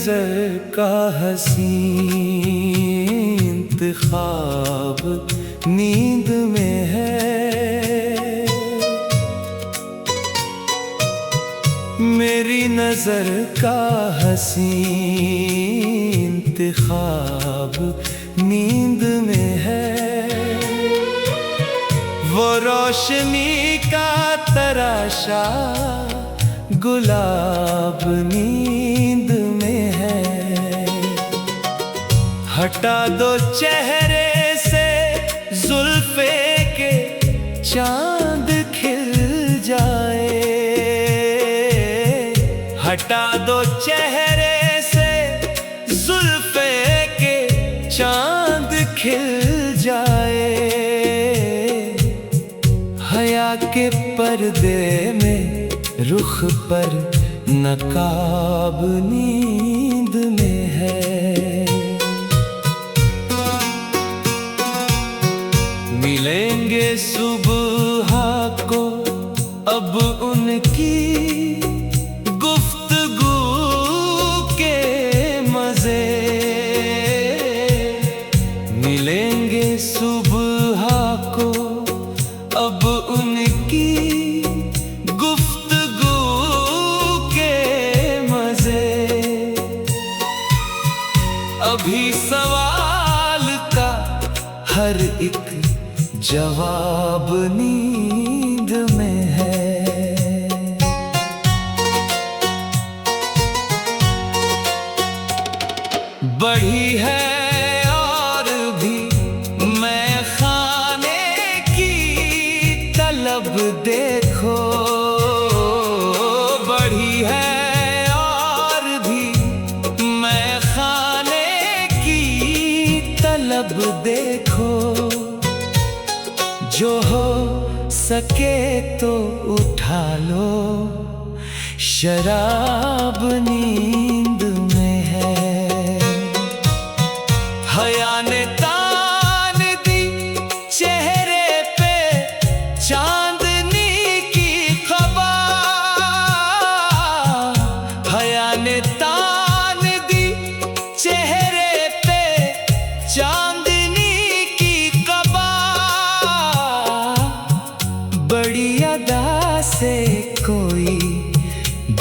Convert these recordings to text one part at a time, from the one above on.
नजर का हसीन ख्वाब नींद में है। मेरी नजर का हसीन ख्वाब नींद में है। वो रोशनी का तराशा गुलाब नींद में है। हटा दो चेहरे से जुल्फे के चांद खिल जाए। हटा दो चेहरे से जुल्फे के चांद खिल जाए। हया के पर्दे में रुख पर नकाब नींद में है। मिलेंगे सुबह को अब उनकी गुफ्तगू के मजे। मिलेंगे सुबह को अब उनकी गुफ्तगू के मजे। अभी सवाल का हर एक जवाब नींद में है। बढ़ी है और भी मैं खाने की तलब देखो। बढ़ी है और भी मैं खाने की तलब देखो। जो हो सके तो उठा लो शराब नींद में है। हया ने तान दी चेहरे पे चांदनी की खबर। हया ने तान दी चेहरे पे चांदनी की खबर। बड़ी अदा से कोई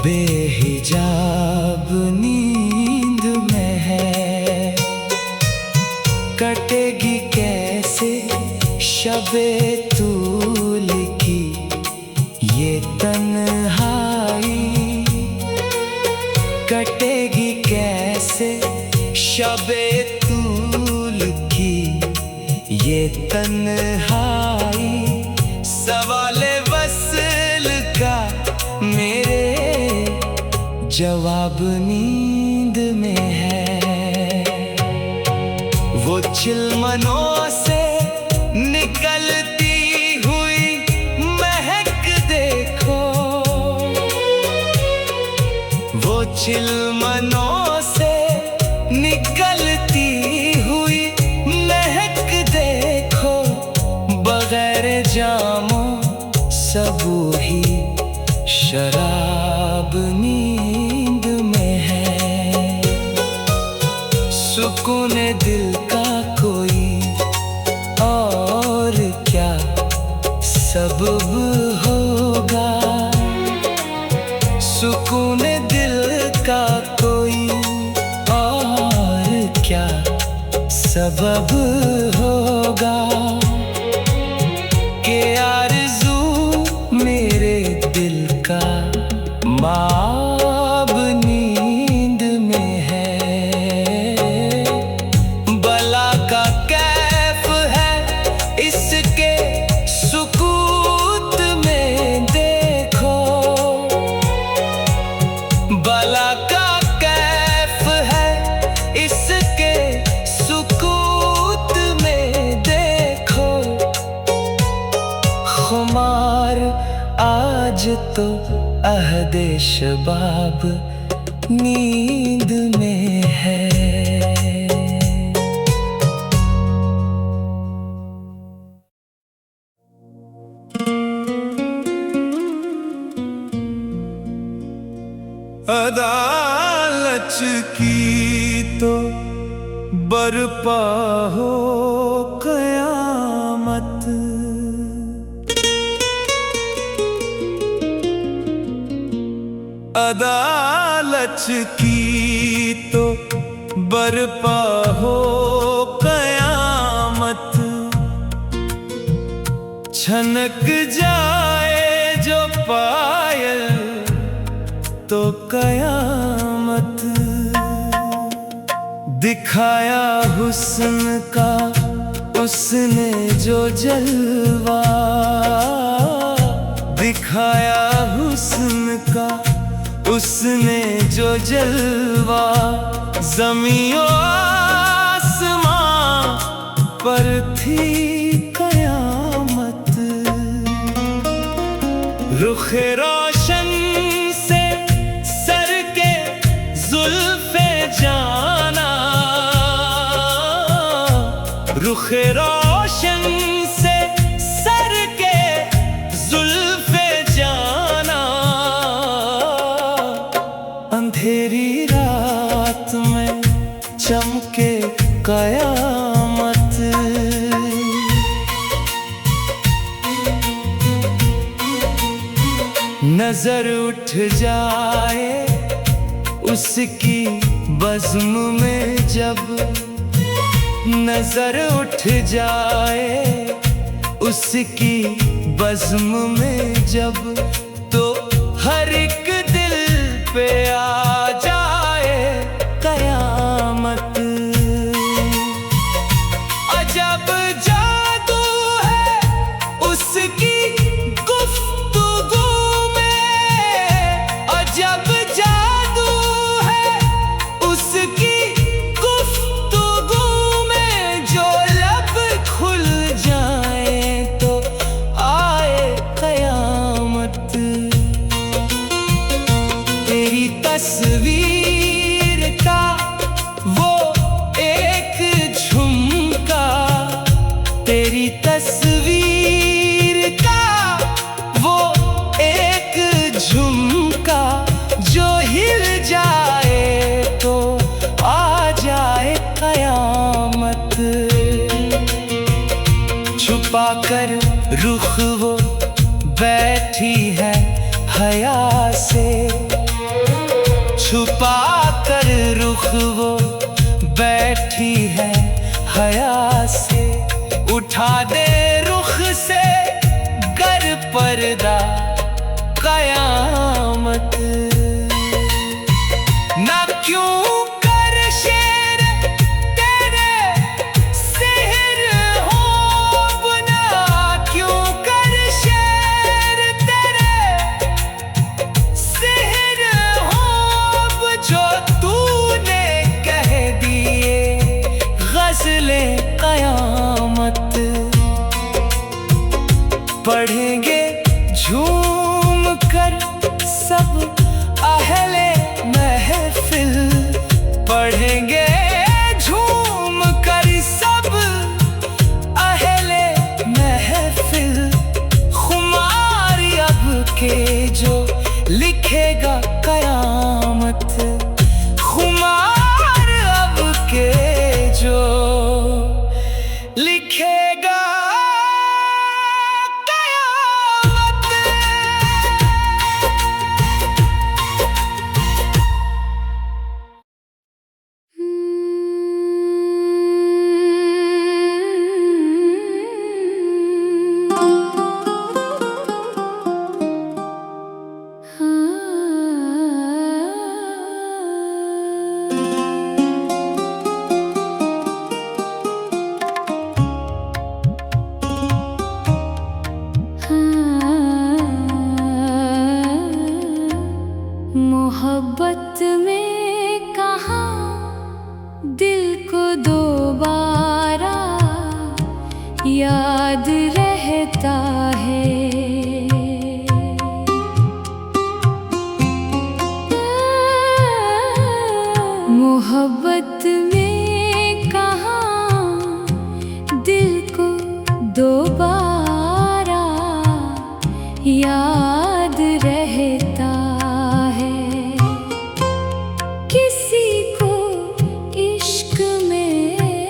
बेहिजाब नींद में है। कटेगी कैसे शबे तूल की ये तन्हाई। कटेगी कैसे शबे तूल की ये तन्हाई। सवाले वसल का मेरे जवाब नींद में है। वो चिलमनों से निकलती हुई महक देखो। वो चिलमनों से निकलती हुई महक देखो। बगैर जामों सबू ही शराब नींद में है। सुकून दिल का कोई और क्या सबब होगा। सुकून दिल का कोई और क्या सबब होगा। के आरज़ू मेरे दिल का माब नींद में है। बला का कैफ है इसके सुकूत में देखो। बला का कैफ है इसके सुकूत में देखो। खुमार आज तो अहदे शबाब नींद में है। अदालत की बरपा हो कयामत। अदालत की तो बरपा हो कयामत। छनक जाए जो पायल तो कयामत। दिखाया हुस्न का उसने जो जलवा, दिखाया हुस्न का उसने जो जलवा। ज़मीं और आसमां पर थी कयामत। रुखे रोशन से सर के जुल्फ़े जाना, रुखे रोशन से सर के जुल्फ़े जाना। अंधेरी रात में चमके कयामत। नजर उठ जाए उसकी बज़्म में जब, नजर उठ जाए उसकी बज़्म में जब, तो हर एक दिल पे आ जाए कयामत। अजब जादू है उसकी गुफ्तगू में, अजब जादू है उसकी गुफ्तगू में। जो लब खुल जाए तो आए कयामत। तेरी तस्वीर का वो एक झुमका, तेरी तस्वीर का वो एक झुमका। जो हिल जाए तो आ जाए कयामत। छुपा कर रुख वो बैठी है हया से, छुपा कर रुख वो बैठी है हया से। उठा दे रुख से गर पर्दा कयामत। ना क्यों कर शेर तेरे सेहर हो, ना क्यों कर शेर तेरे सेहर हो। जो तूने कह दिए ग़ज़लें कयामत। पढ़ेंगे झूम कर सब अहले महफिल, पढ़ेंगे झूम कर सब अहले महफिल। खुमार अब के जो लिखेगा कयामत, खुमार अब के जो लिखेगा मोहब्बत में कहाँ दिल को दोबारा याद रहता है। मोहब्बत में कहाँ दिल को दोबारा याद रहता है। किसी को इश्क में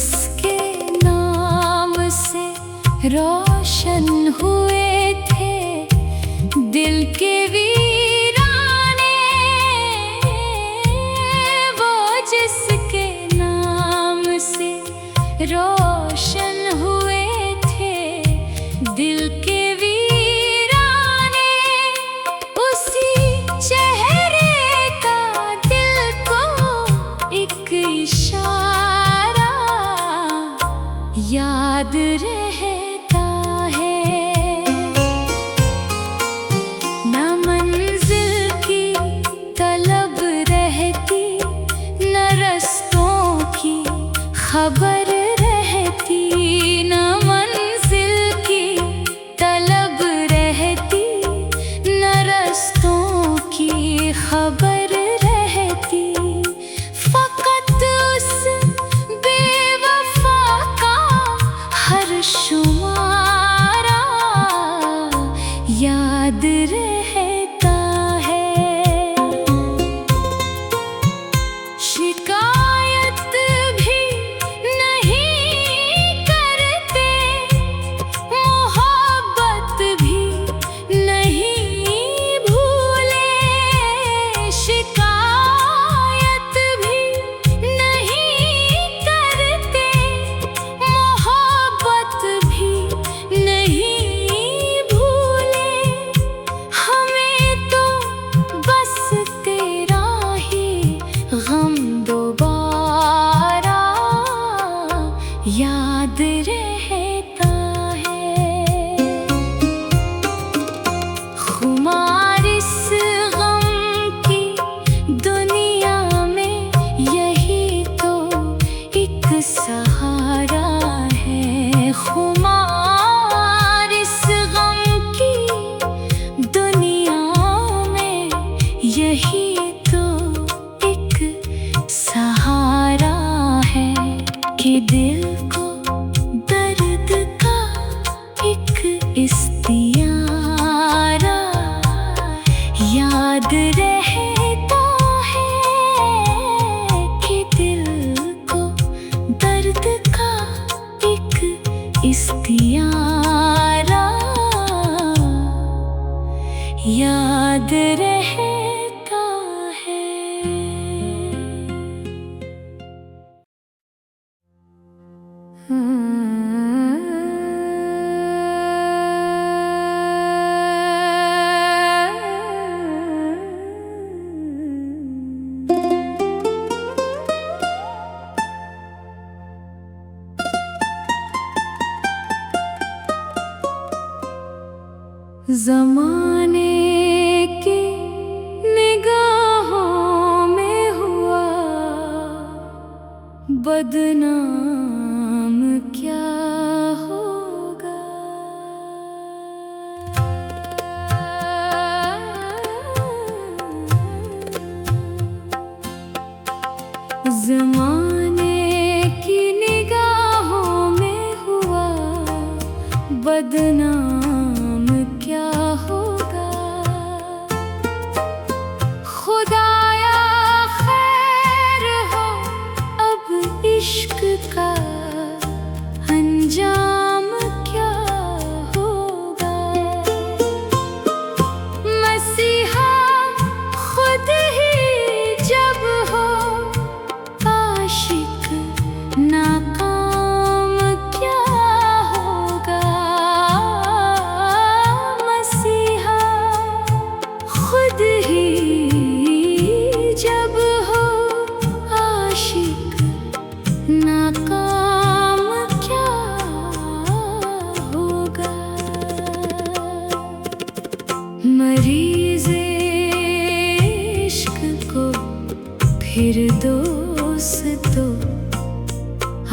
जिसके नाम से रोशन हुए थे दिल के वीराने, वो जिसके नाम से रोशन हुए थे दिल के वीराने, उसी चेहरे का दिल को एक इशारा याद रहता है। न मंजिल की तलब रहती, न रस्तों की खबर रहती, न मंजिल की तलब रहती, न रस्तों की खबर रहती, फकत उस बेवफा का हर शुमारा याद रहता है। शिकायत भी नहीं करते, मोहब्बत भी नहीं भूले, शिकायत भी नहीं करते, मोहब्बत भी नहीं भूले, हमें तो बस तेरा ही गम दोबारा याद रहता है। खुमार इस गम की दुनिया में यही तो एक सहारा है, खुमार इस गम की दुनिया में यही तो एक सहारा है कि दिल को दर्द का एक इस्तियारा याद रहता है, कि दिल को दर्द का एक इस्तियारा याद रहता है। ज़माने की निगाहों में हुआ बदनाम क्या होगा। ज़माने की निगाहों में हुआ बदनाम क्या होगा। खुदाया खैर हो अब इश्क का अंजाम क्या होगा। मसीहा खुद ही जब हो आशिक नाकाम क्या होगा। मसीहा खुद ही जब हो आशिक नाकाम क्या होगा। मरीज़ इश्क को फिर दोस्तों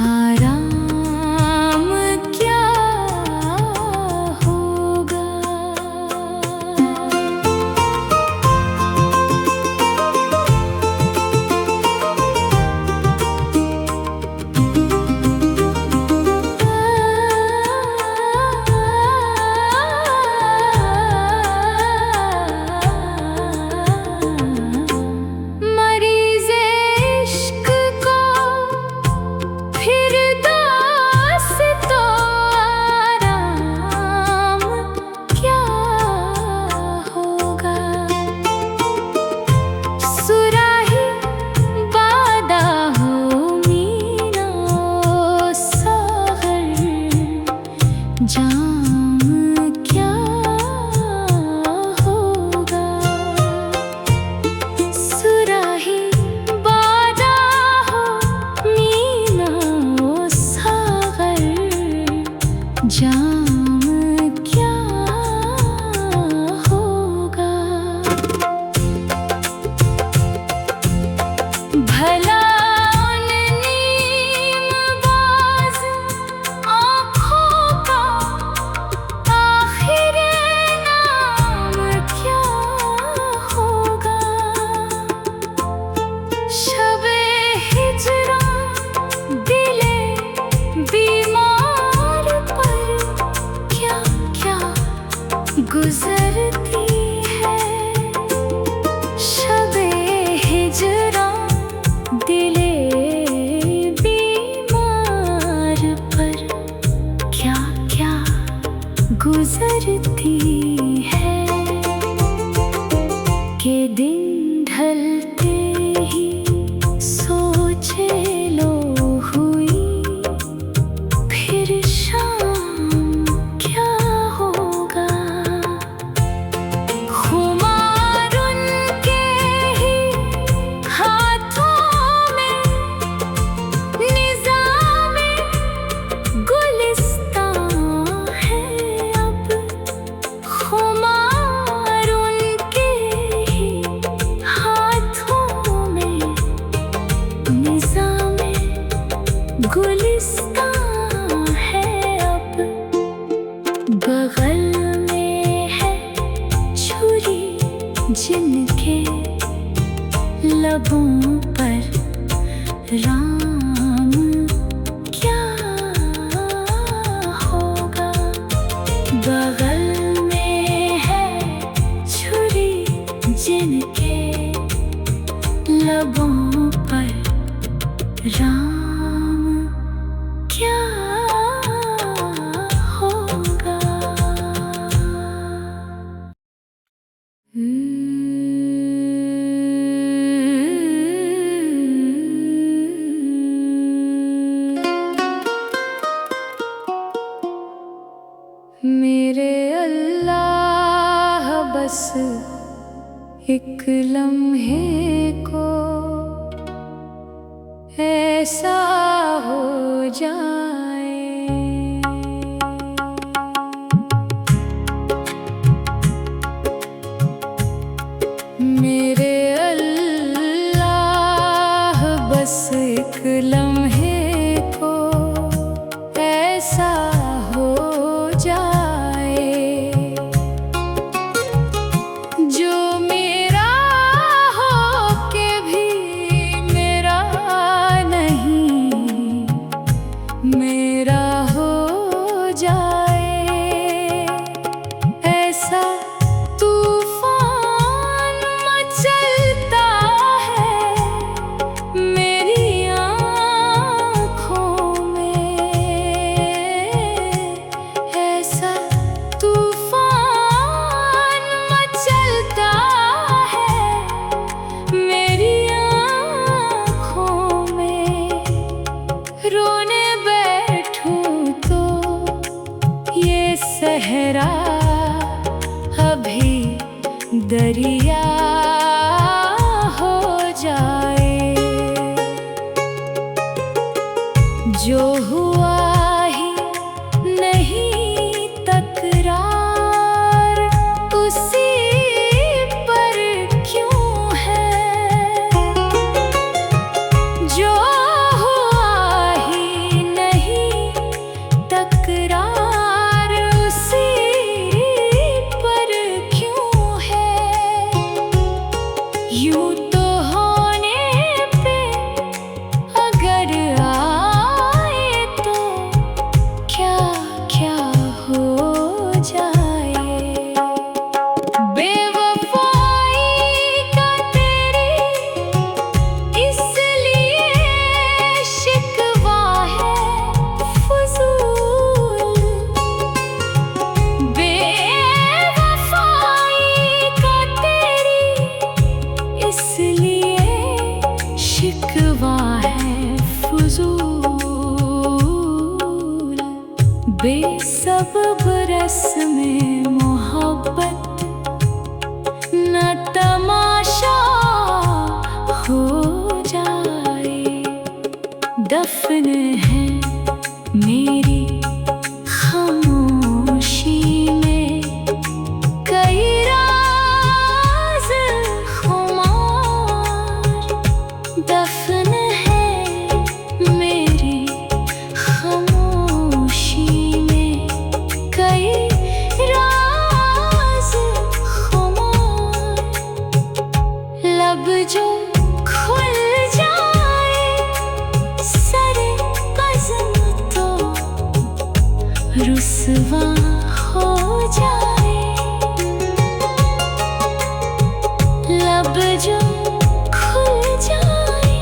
आराम क्या होगा। मरीज़ इश्क को फिर अंजाम क्या होगा। भला उन नीमबाज आँखों का आखिर नाम क्या होगा। शबे हिजरां दिले बीमार पर क्या क्या गुजरती है। शबे हिजरां दिले बीमार पर क्या क्या गुजरती है। के दिन ढलते ही सोचे लो हुई फिर शाम क्या होगा। खुमार उनके ही हाथों में निज़ामे गुलिस्तां है अब। खुमार उनके ही हाथों में निज़ामे गुलिस्तां है अब। बगल में है छुरी जिनके लबों पर राम क्या होगा। बगल में है छुरी जिनके लबों पर राम क्या होगा। मेरे अल्लाह बस एक लम्हे को ऐसा हो जाए। मेरे अल्लाह बस एक लम्हे को ऐसा हो जाए जो मेरा हो के भी मेरा नहीं, मेरा हो जाए। ऐसा तूफान मचलता है मेरी आँखों में। ऐसा तूफान मचलता है मेरी आँखों में। रोने बैठूं तो ये सहरा अभी दरिया हो जाए। जो हुआ ही नहीं तकरार उसी पर क्यों है। जो हुआ ही नहीं तकरार उसी पर क्यों है। यूं तो होने पे अगर आए तो क्या क्या हो जाए। बेवफाई का तेरी इसलिए शिकवा है फजूल। बेवफाई का तेरी इसलिए शिकवा है फजूल। बेसबब रस्म मोहब्बत न तमाशा हो जाए। दफन है मेरी खामोशी रुसवा हो जाए। लब जो खुल जाए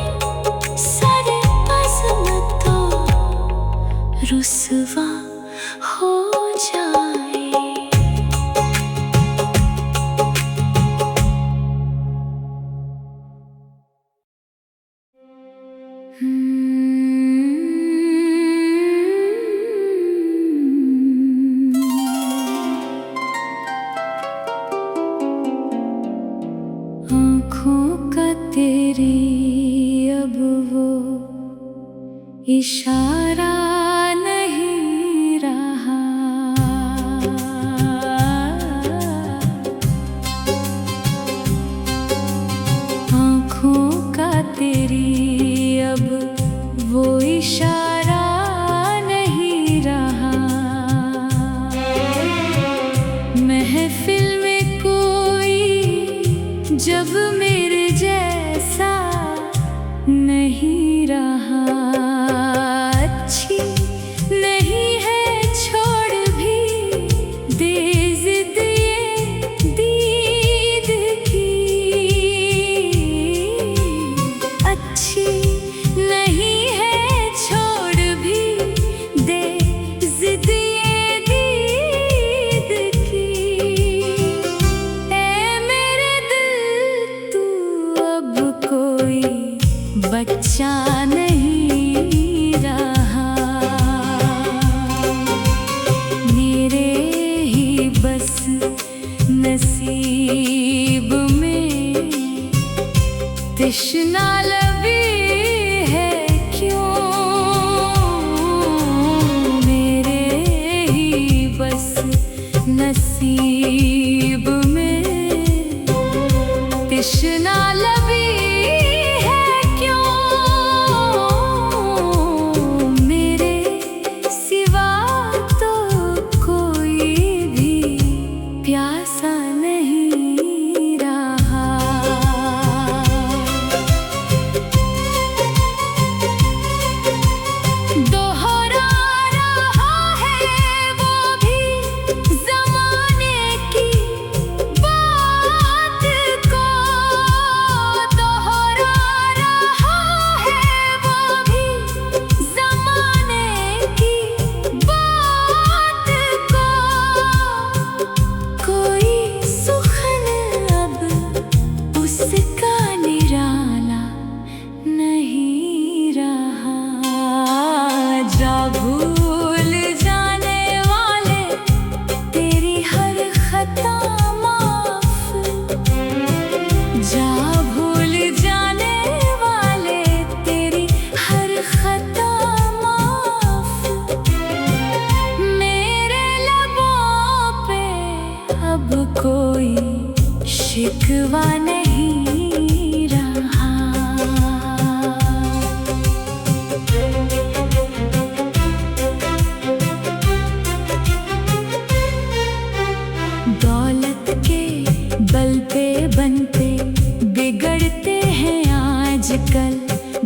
सारे बज़्म तो रुसवा हो जाए। आँखों का तेरी अब वो इशारा नहीं रहा। आँखों का तेरी अब वो इशारा नहीं रहा। महफिल में कोई जब मेरे जैसा नहीं रहा। अच्छी नहीं है छोड़ भी दे जिद ये दीद की। अच्छी नहीं है छोड़ भी दे जिद ये दीद की। ऐ मेरे दिल तू अब कोई बच्चा नहीं रहा। मेरे ही बस नसीब में तृष्णा लगी है क्यों। मेरे ही बस नसीब में तृष्णा लगी है क्यों। मेरे सिवा तो कोई भी प्यासा नहीं रहा। दोहरा रहा है वो भी ज़माने की बात को। दोहरा रहा है वो भी ज़माने की बात को। कोई सुखन अब उसका निराला नहीं रहा। जा भूल जाने वाले तेरी हर खता माफ। जा भूल जाने वाले तेरी हर खता माफ। मेरे लबों पे अब कोई शिकवा नहीं रहा। दौलत के बल पे बनते बिगड़ते हैं आजकल।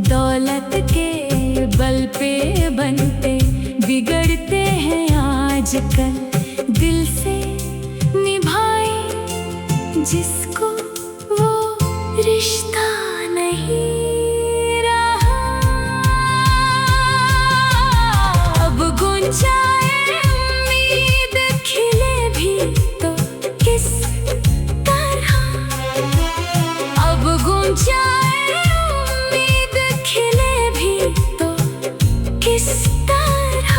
दौलत के बल पे बनते बिगड़ते हैं आजकल। दिल से निभाए जिसको वो रिश्ता नहीं रहा। अब गुंजाए उम्मीद खिले भी तो किस तरह। अब गुंजाए उम्मीद खिले भी तो किस तरह।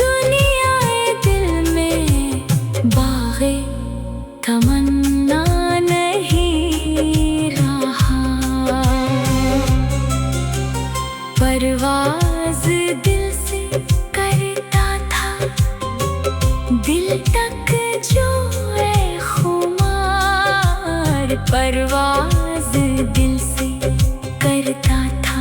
दुनियाए दिल में बाग़े तमन्ना नहीं रहा। परवाज़ दिल से करता था दिल तक जो है खुमार। परवाज़ दिल से करता था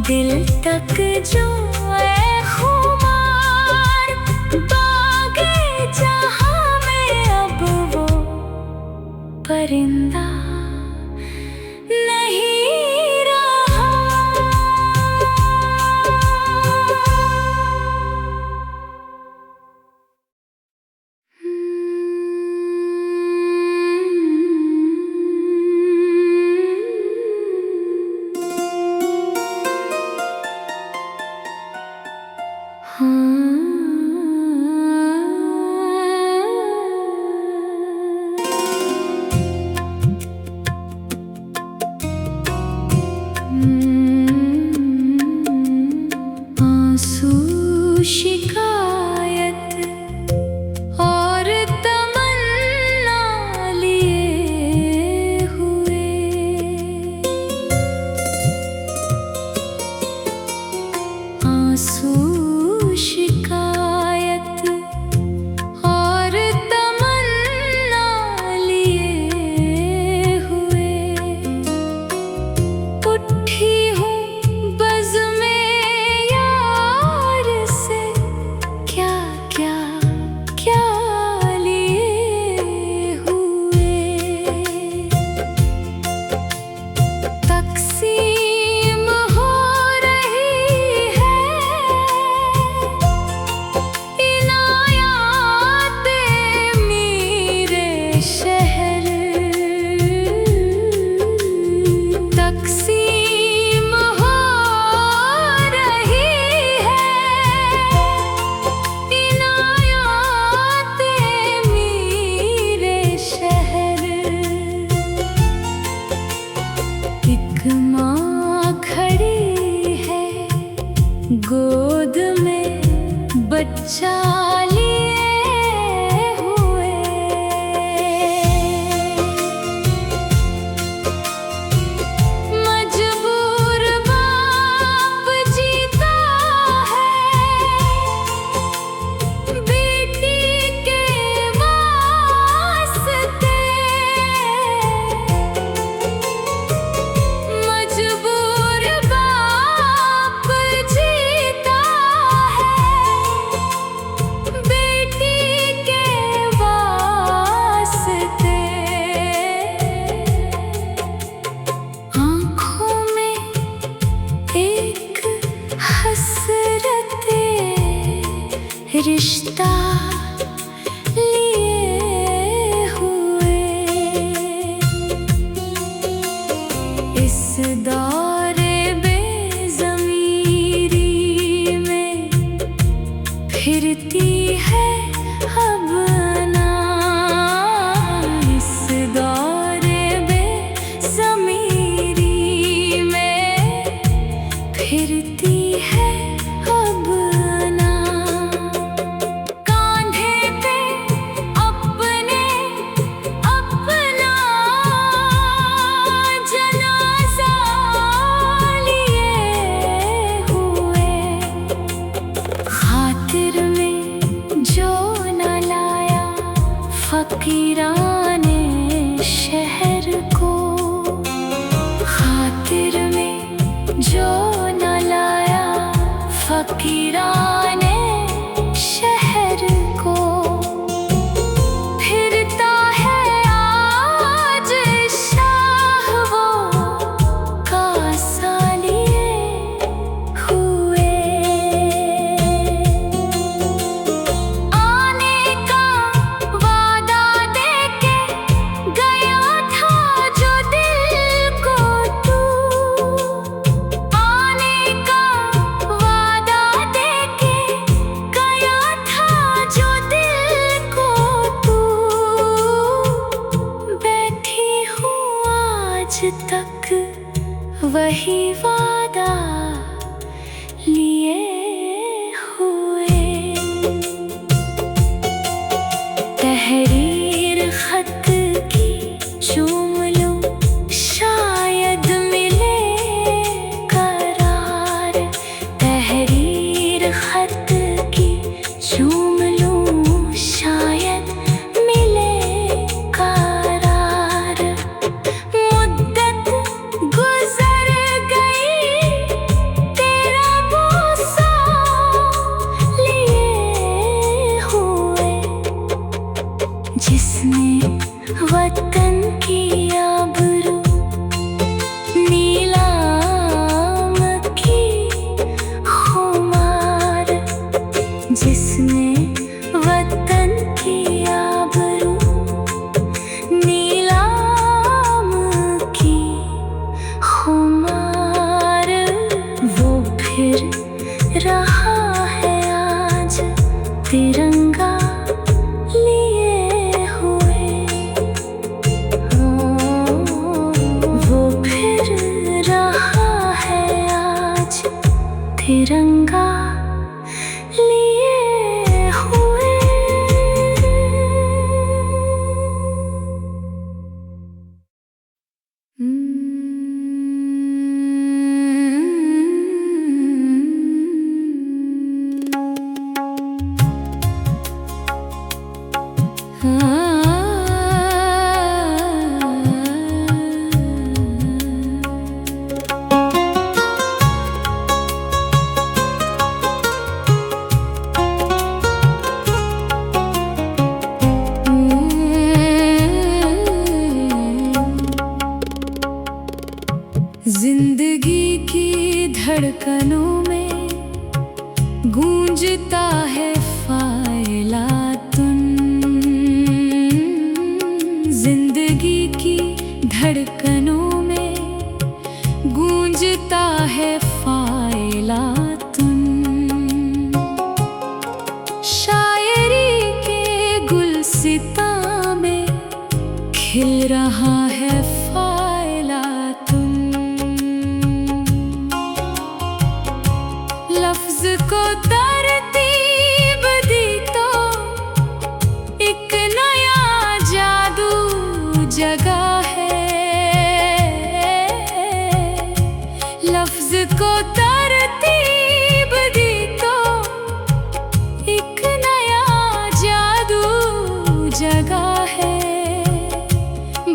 दिल तक जो है खुमार। बाग़े जहाँ में अब वो परिंदा नहीं रहा। आंसू शिकायत और तमन्ना लिए हुए उठी हूँ बज़्म-ए यार से, क्या क्या क्या लिए हुए। तक़सीम हो रही है इनायाते मेरे शहर, तक़सीम हो रही है इनायाते मेरे शहर। एक माँ खड़ी है गोद में बच्चा लिए हुए, मजबूर बाप जीता है बेटी के वास्ते, मजबूर बाप जीता है बेटी के वास्ते। आँखों में एक हसरते रिश्ता लिए हुए, इस दौरे बेज़मीरी में फिरती है अब ना, इस दौरे बेज़मीरी में फिरती है अब ना। कांधे पे अपने अपना जनाजा लिए हुए, खातिर में जो न लाया फ़कीराने शहर को, खातिर में जो न लाया फ़कीराने शहर को। फिरता है आज शाह वो कासा लिए हुए, आने का वादा देके गया था जो दिल को तू, आने का वादा देके गया था जो दिल को तू, बैठी हूँ आज तक वही वादा लिए हुए। तहरीर खत की चूम लूं शायद मिले करार, तहरीर खत की चूम लूं शायद मिले करार। मुद्दत गुजर गई तेरा बोसा लिए हुए, जिसने वतन की आबरू नीलाम की खुमार, जिसने वतन की आबरू नीलाम की खुमार, वो फिर रहा है आज तिरंगा लिए हुए, वो फिर रहा है आज तिरंगा लिए हुए। Mm-hmm. गूंजता है फायलातुन, जिंदगी की धड़कनों में गूंजता है फायलातुन। शायरी के गुलसिता में खिल रहा है फायलातुन। लफ्ज को तरतीब दी तो एक नया जादू जगा है। लफ्ज को तरतीब दी तो एक नया जादू जगा है।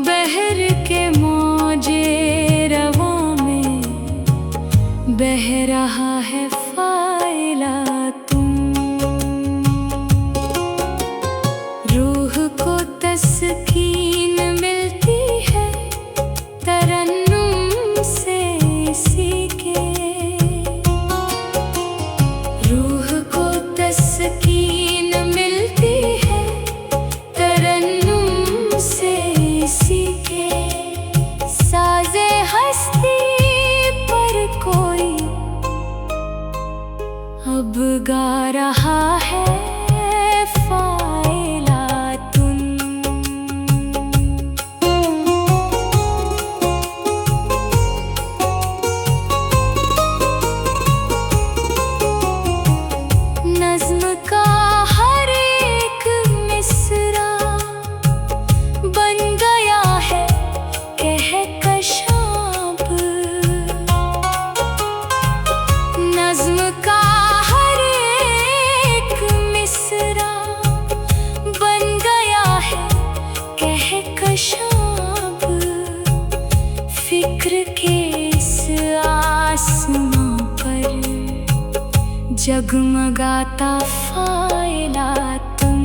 बहर के मौजे रवा में बह रहा है फायलातुन। रूह को तस्कीन मिलती है तरन्नुम से इसी के। रूह को तस्कीन मिलती है तरन्नुम से इसी के। साज़े हस्ती पर कोई अब गा रहा है फायलातुन। नज़्म का हर एक मिसरा बन गया है कहकशां। नज़्म का हर एक मिसरा बन गया है कहकशां। फिक्र के इस आसमां पर जगमगाता फायलातुन।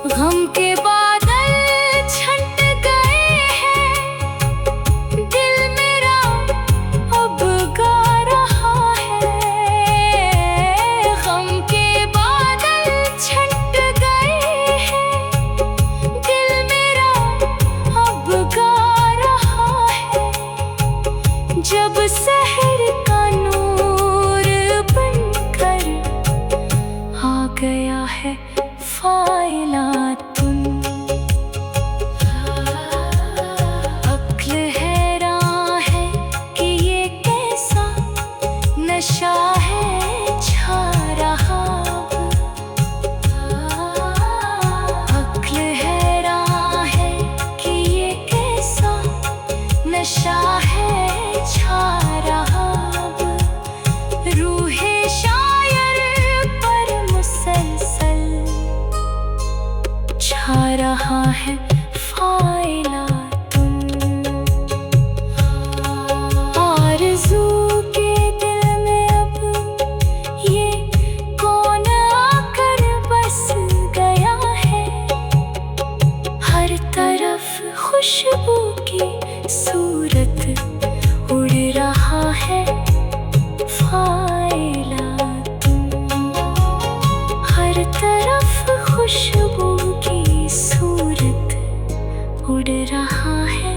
गम के बादल छंट गए हैं, दिल मेरा अब गा रहा है। गम के बादल छंट गए हैं, दिल मेरा अब गा रहा है। जब सहर का नूर बनकर आ गया है फायलातुन। अक्ल हैरान है कि ये कैसा नशा है छा रहा। अक्ल हैरान है कि ये कैसा नशा है छा रहा। रूहे शायर पर मुसलसल छा रहा है फायलातुन। आरज़ू के दिल में अब ये कौन आकर बस गया है। हर तरफ खुशबू की सूरत उड़ रहा है फायलातुन। हर तरफ खुशबू की सूरत उड़ रहा है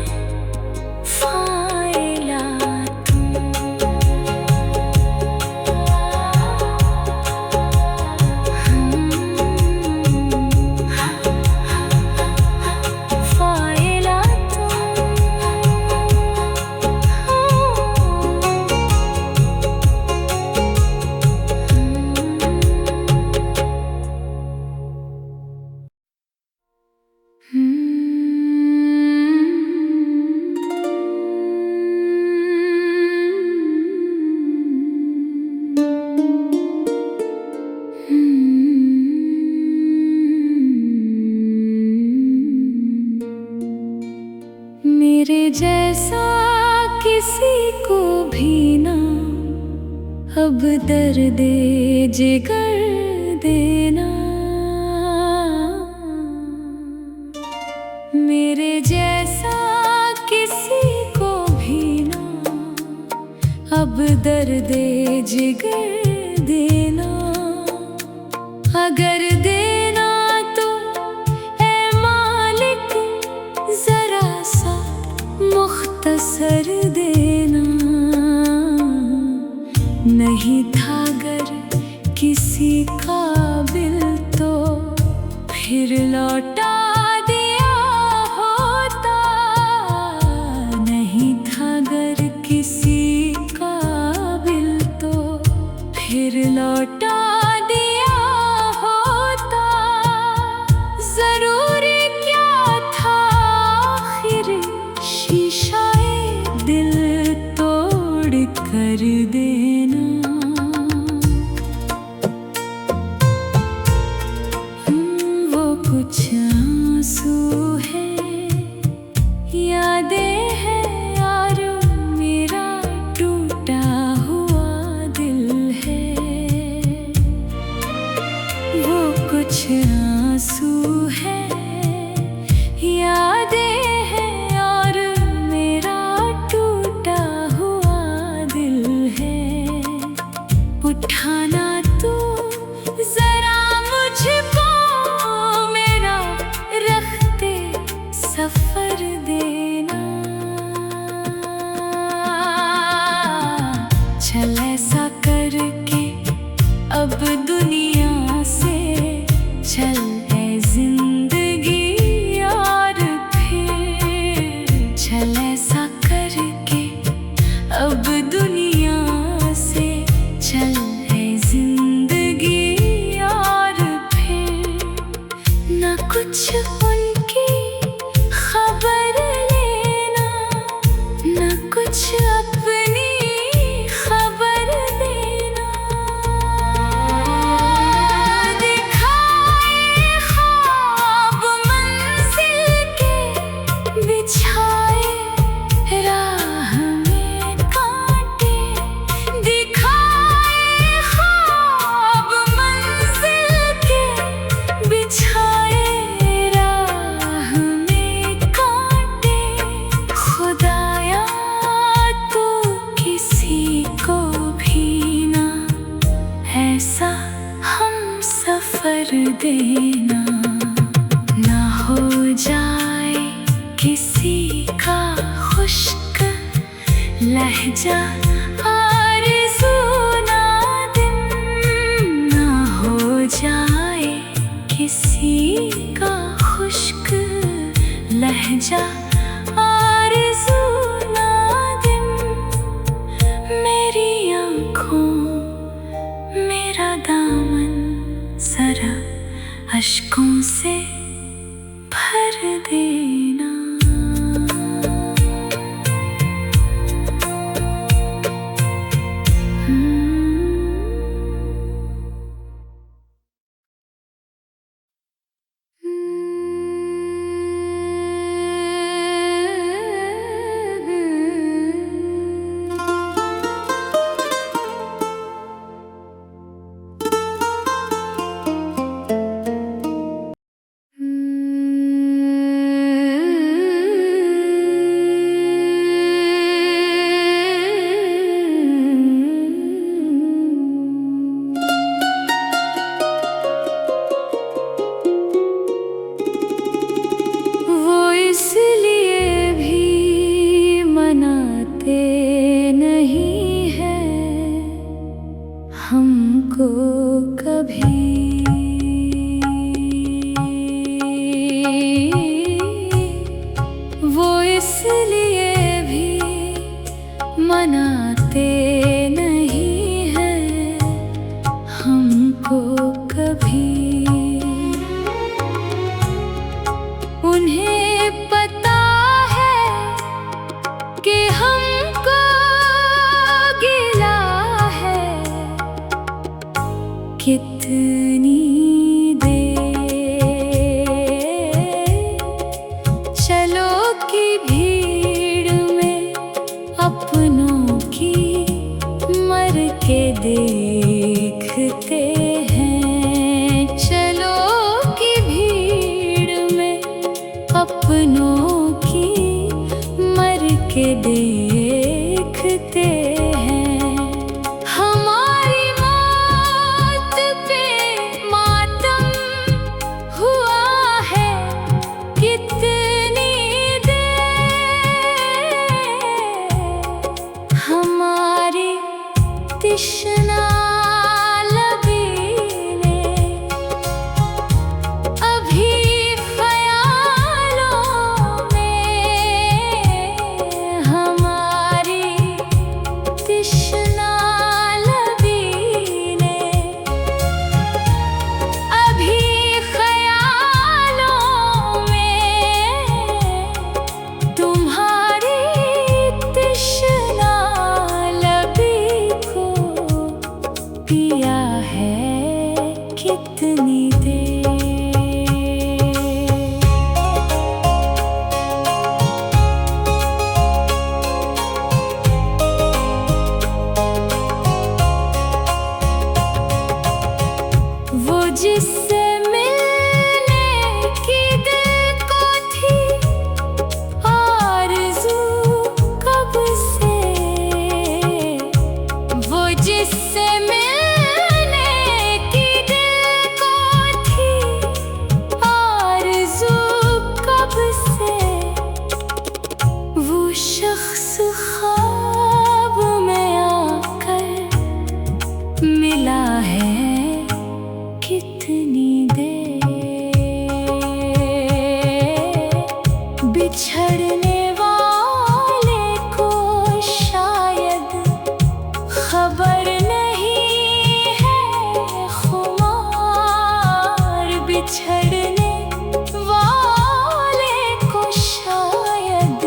फायलातुन। मेरे जैसा किसी को भी ना अब दर्द जिगर देना। मेरे जैसा किसी को भी ना अब दर्द जिगर अगर देना तो ए मालिक जरा सा मुख्तसर देना। नहीं था अगर किसी काबिल तो फिर लौटा दिया होता। नहीं था अगर किसी काबिल तो फिर लौटा दिया होता। जरूरी क्या था आखिर शीशाए दिल तोड़ कर देना। वो कुछ आंसू है, यादें हैं यार, मेरा टूटा हुआ दिल है। वो कुछ आंसू है, यादें हैं और मेरा टूटा हुआ दिल है। उठाना तू जरा मुझको मेरा रखते सफर देना। चल ऐसा करके अब दुनिया से चल ए जिंदगी और फिर। चल ऐसा करके अब दुनिया से चल ए जिंदगी और फिर। ना कुछ उनकी खबर लेना, ना कुछ अपनी खबर देना। दिखाए ख्वाब मंजिल के, बिछाए राह में कांटे। दिखाए ख्वाब मंजिल के, बिछाए राह में कांटे। खुदाया तो किसी को भी ना ऐसा हम सफर देना। ना हो जाए किसी का खुश्क लहजा आरज़ू नादिम। ना हो जाए किसी का खुश्क लहजा आरज़ू नादिम। मेरी आँखों मेरा दामन जरा अश्कों से भर देना। हमको कभी वो इसलिए भी मनाते नहीं हैं हमको कभी। उन्हें पता है कि हमको गिला है कितनी चलो की भीड़ में अपनों की मर के देखते हैं। चलो की भीड़ में अपनों की मर के देखते हैं। हमारी मौत पे मात तृष्णा लबीने अभी ख्यालों में हमारी तृष्णा लबीने अभी ख्यालों में तुम्हारी तृष्णा लबी को पिया है कितनी देर। वो जिससे मिलने की दिल को थी आरज़ू कब से, वो जिससे मिलने की दिल को थी आरज़ू कब से, वो शख्स ख्वाब में आकर मिला है कितनी देर। बिछड़ने वाले को शायद खबर नहीं है खुमार, बिछड़ने वाले को शायद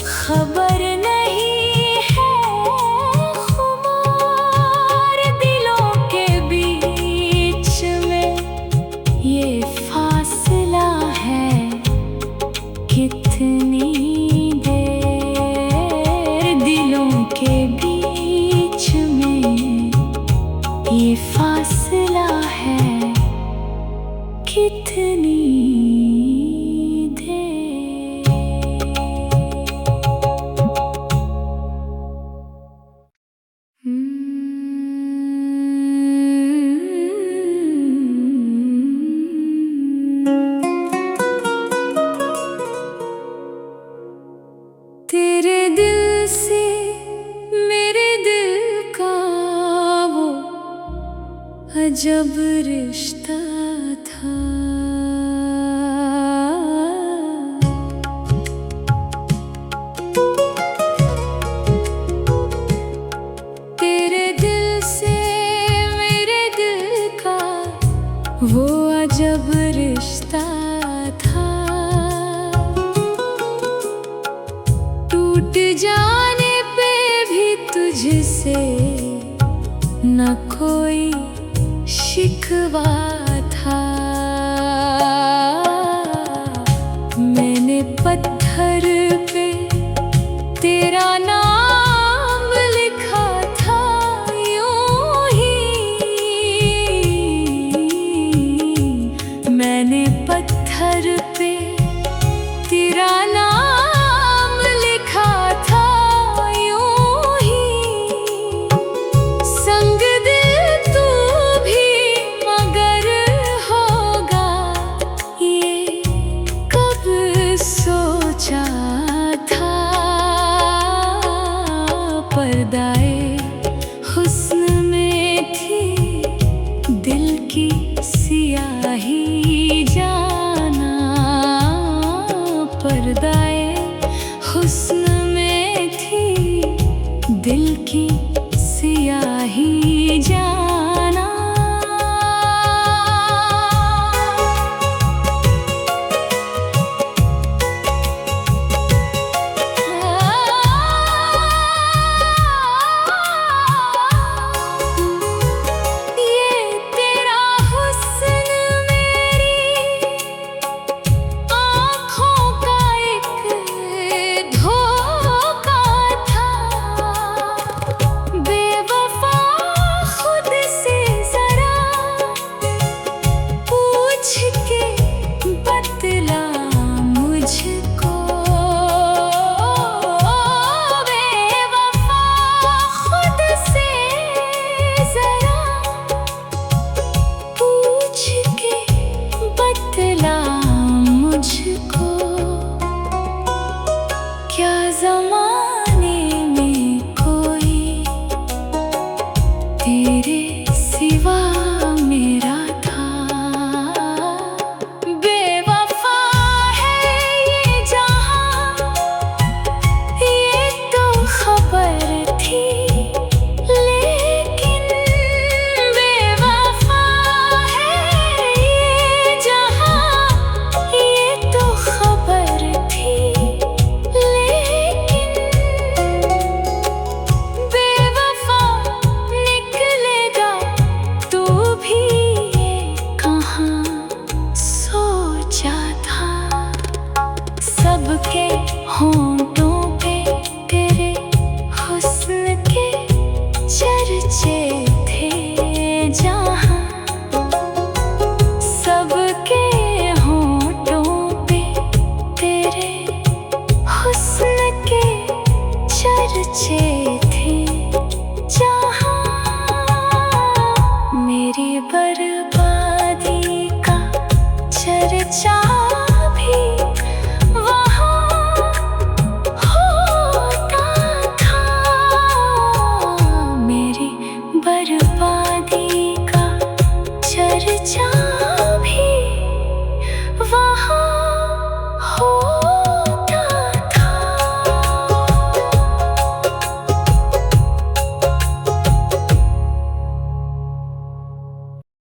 खबर नहीं है खुमार। दिलों के बीच में ये फासला है कितनी देर। दिलों के बीच में ये फासला है कितनी देर। तेरे दिल से मेरे दिल का वो अजब रिश्ता था। तेरे दिल से मेरे दिल का वो अजब रिश्ता था। टूट जाने पे भी तुझसे न कोई शिकवा था। मैंने पत्थर पे तेरा नाम लिखा था यूं ही। मैंने पत्थर पे तेरा नाम लिखा था यूं ही। संग दिल तू भी मगर होगा ये कब सोचा था। पर्दाए हुस्न में थी दिल की सियाही जाना। पर्दाए हुस्न में थी दिल की सियाही जाना। ये तेरा हुस्न मेरी आँखों का एक धोखा था। बेवफा तेरे सिवा मेरा था। बेवफा है ये जहां, ये तो खबर थी, लेकिन बेवफा है ये जहां, ये तो खबर थी, लेकिन बेवफा निकलेगा तू भी ये कहाँ सोचा था। सबके होंठों पे तेरे हुस्न के चर्चे थे जहाँ, सबके होंठों पे तेरे हुस्न के चर्चे